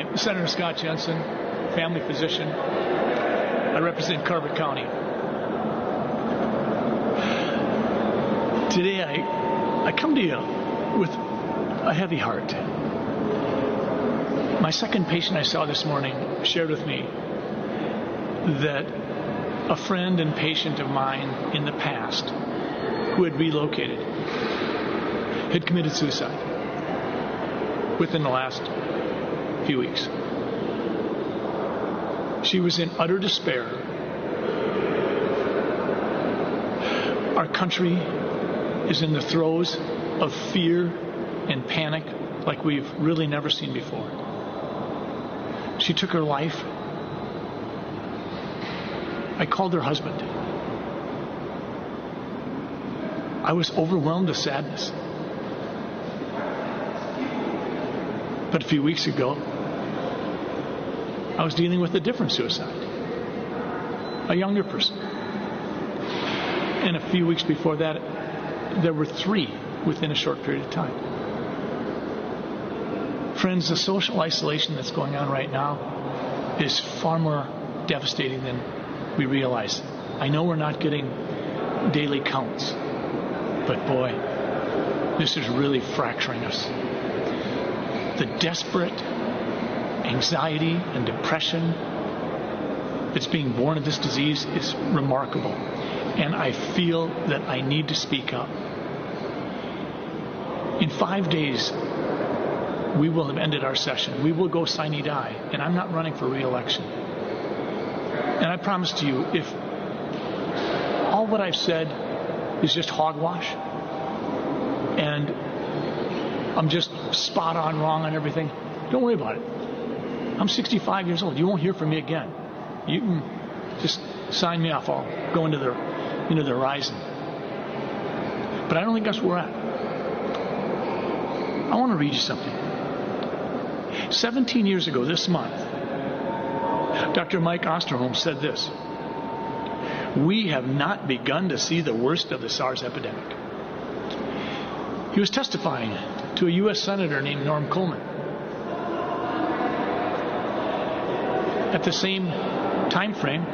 I'm Senator Scott Jensen, family physician. I represent Carver County. Today I come to you with a heavy heart. My second patient I saw this morning shared with me that a friend and patient of mine in the past who had relocated had committed suicide within the last few weeks. She was in utter despair. Our country is in the throes of fear and panic like we've really never seen before. She took her life. I called her husband. I was overwhelmed with sadness. But a few weeks ago, I was dealing with a different suicide, a younger person. And a few weeks before that, there were 3 within a short period of time. Friends, the social isolation that's going on right now is far more devastating than we realize. I know we're not getting daily counts, but boy, this is really fracturing us. The desperate anxiety and depression that's being born of this disease is remarkable. And I feel that I need to speak up. In 5 days, we will have ended our session. We will go sine die, and I'm not running for re-election. And I promise to you, if all what I've said is just hogwash, and I'm just spot on wrong on everything, don't worry about it. I'm 65 years old. You won't hear from me again. You can just sign me off. I'll go into the horizon. But I don't think that's where we're at. I want to read you something. 17 years ago this month, Dr. Mike Osterholm said this: "We have not begun to see the worst of the SARS epidemic." He was testifying to a U.S. Senator named Norm Coleman. At the same time frame,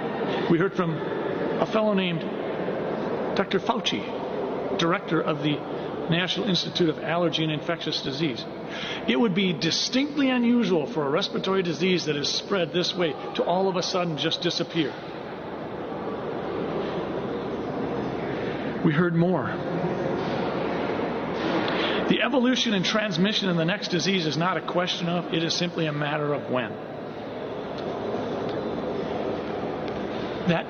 we heard from a fellow named Dr. Fauci, director of the National Institute of Allergy and Infectious Disease. It would be distinctly unusual for a respiratory disease that is spread this way to all of a sudden just disappear. We heard more. The evolution and transmission of the next disease is not a question of, it is simply a matter of when. That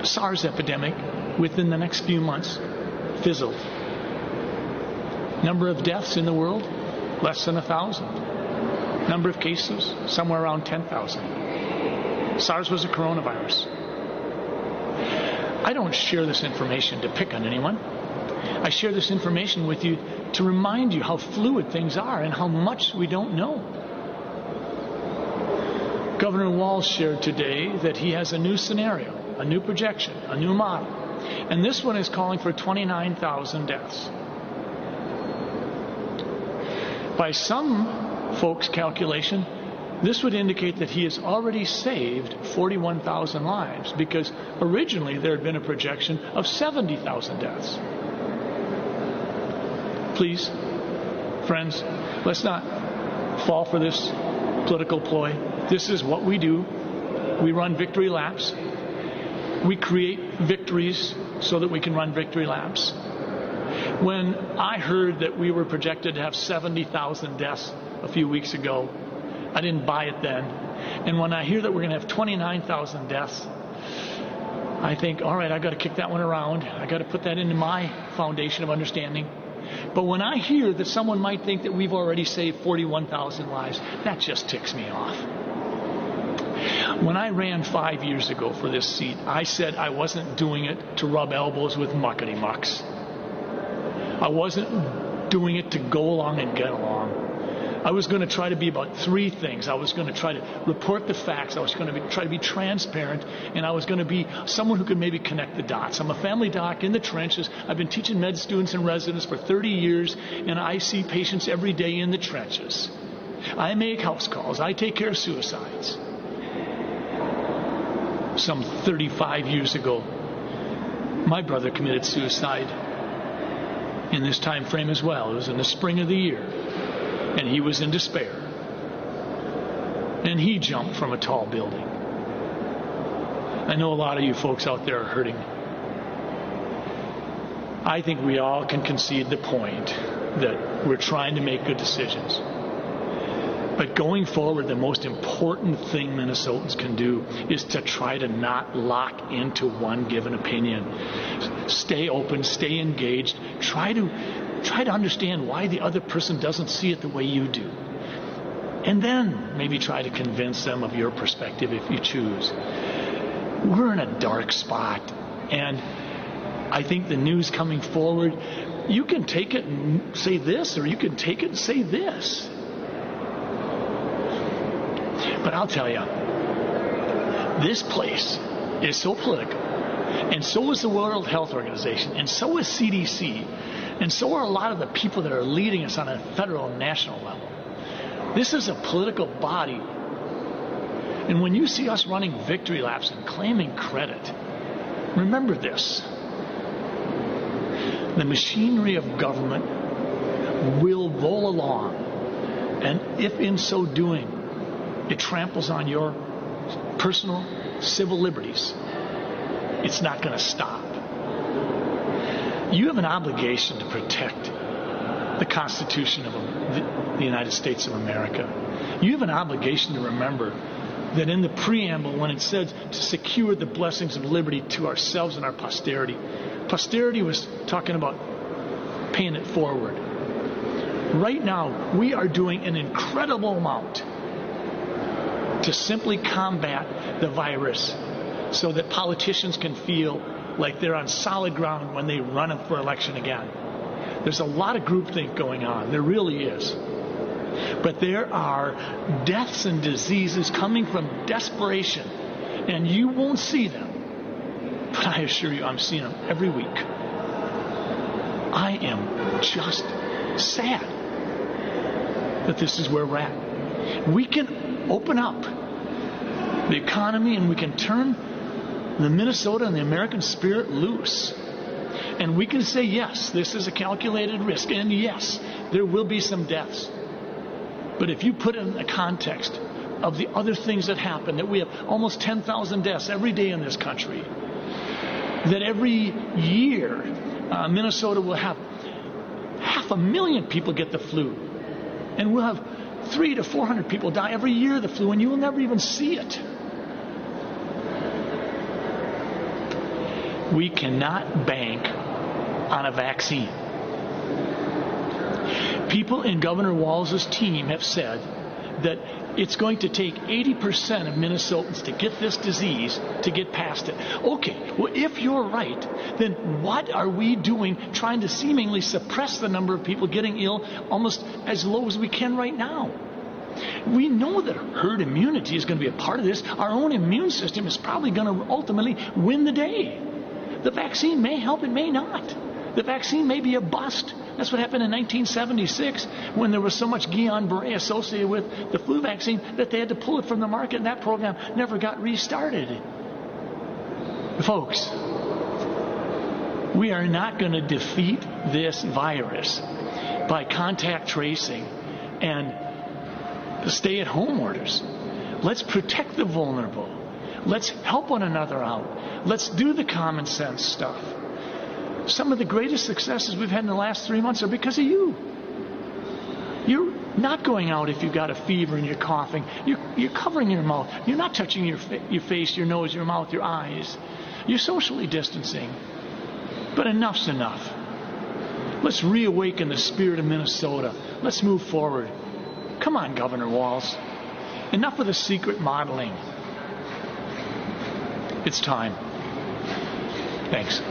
SARS epidemic, within the next few months, fizzled. Number of deaths in the world, less than 1,000. Number of cases, somewhere around 10,000. SARS was a coronavirus. I don't share this information to pick on anyone. I share this information with you to remind you how fluid things are and how much we don't know. Governor Walz shared today that he has a new scenario, a new projection, a new model. And this one is calling for 29,000 deaths. By some folks' calculation, this would indicate that he has already saved 41,000 lives, because originally there had been a projection of 70,000 deaths. Please, friends, let's not fall for this political ploy. This is what we do. We run victory laps. We create victories so that we can run victory laps. When I heard that we were projected to have 70,000 deaths a few weeks ago, I didn't buy it then. And when I hear that we're going to have 29,000 deaths, I think, all right, I've got to kick that one around. I've got to put that into my foundation of understanding. But when I hear that someone might think that we've already saved 41,000 lives, that just ticks me off. When I ran 5 years ago for this seat, I said I wasn't doing it to rub elbows with muckety-mucks. I wasn't doing it to go along and get along. I was going to try to be about 3 things. I was going to try to report the facts. I was going to try to be transparent. And I was going to be someone who could maybe connect the dots. I'm a family doc in the trenches. I've been teaching med students and residents for 30 years, and I see patients every day in the trenches. I make house calls. I take care of suicides. Some 35 years ago, my brother committed suicide in this time frame as well. It was in the spring of the year, and he was in despair. And he jumped from a tall building. I know a lot of you folks out there are hurting. I think we all can concede the point that we're trying to make good decisions. But going forward, the most important thing Minnesotans can do is to try to not lock into one given opinion. Stay open, stay engaged, try to understand why the other person doesn't see it the way you do. And then maybe try to convince them of your perspective if you choose. We're in a dark spot, and I think the news coming forward, you can take it and say this, or you can take it and say this. But I'll tell you, this place is so political, and so is the World Health Organization, and so is CDC, and so are a lot of the people that are leading us on a federal and national level. This is a political body, and when you see us running victory laps and claiming credit, remember this. The machinery of government will roll along, and if in so doing, it tramples on your personal civil liberties, it's not going to stop. You have an obligation to protect the Constitution of the United States of America. You have an obligation to remember that in the preamble, when it said to secure the blessings of liberty to ourselves and our posterity, posterity was talking about paying it forward. Right now, we are doing an incredible amount to simply combat the virus so that politicians can feel like they're on solid ground when they run for election again. There's a lot of groupthink going on. There really is. But there are deaths and diseases coming from desperation, and you won't see them. But I assure you, I'm seeing them every week. I am just sad that this is where we're at. We can open up the economy, and we can turn the Minnesota and the American spirit loose. And we can say, yes, this is a calculated risk, and yes, there will be some deaths. But if you put it in the context of the other things that happen, that we have almost 10,000 deaths every day in this country, that every year Minnesota will have 500,000 people get the flu, and we'll have 300 to 400 people die every year of the flu, and you will never even see it. We cannot bank on a vaccine. People in Governor Walz's team have said that it's going to take 80% of Minnesotans to get this disease to get past it. Okay, well, if you're right, then what are we doing trying to seemingly suppress the number of people getting ill almost as low as we can right now? We know that herd immunity is going to be a part of this. Our own immune system is probably going to ultimately win the day. The vaccine may help, it may not. The vaccine may be a bust. That's what happened in 1976 when there was so much Guillain-Barré associated with the flu vaccine that they had to pull it from the market, and that program never got restarted. Folks, we are not going to defeat this virus by contact tracing and stay-at-home orders. Let's protect the vulnerable. Let's help one another out. Let's do the common sense stuff. Some of the greatest successes we've had in the last 3 months are because of you. You're not going out if you've got a fever and you're coughing. You're covering your mouth. You're not touching your face, your nose, your mouth, your eyes. You're socially distancing. But enough's enough. Let's reawaken the spirit of Minnesota. Let's move forward. Come on, Governor Walz. Enough of the secret modeling. It's time. Thanks.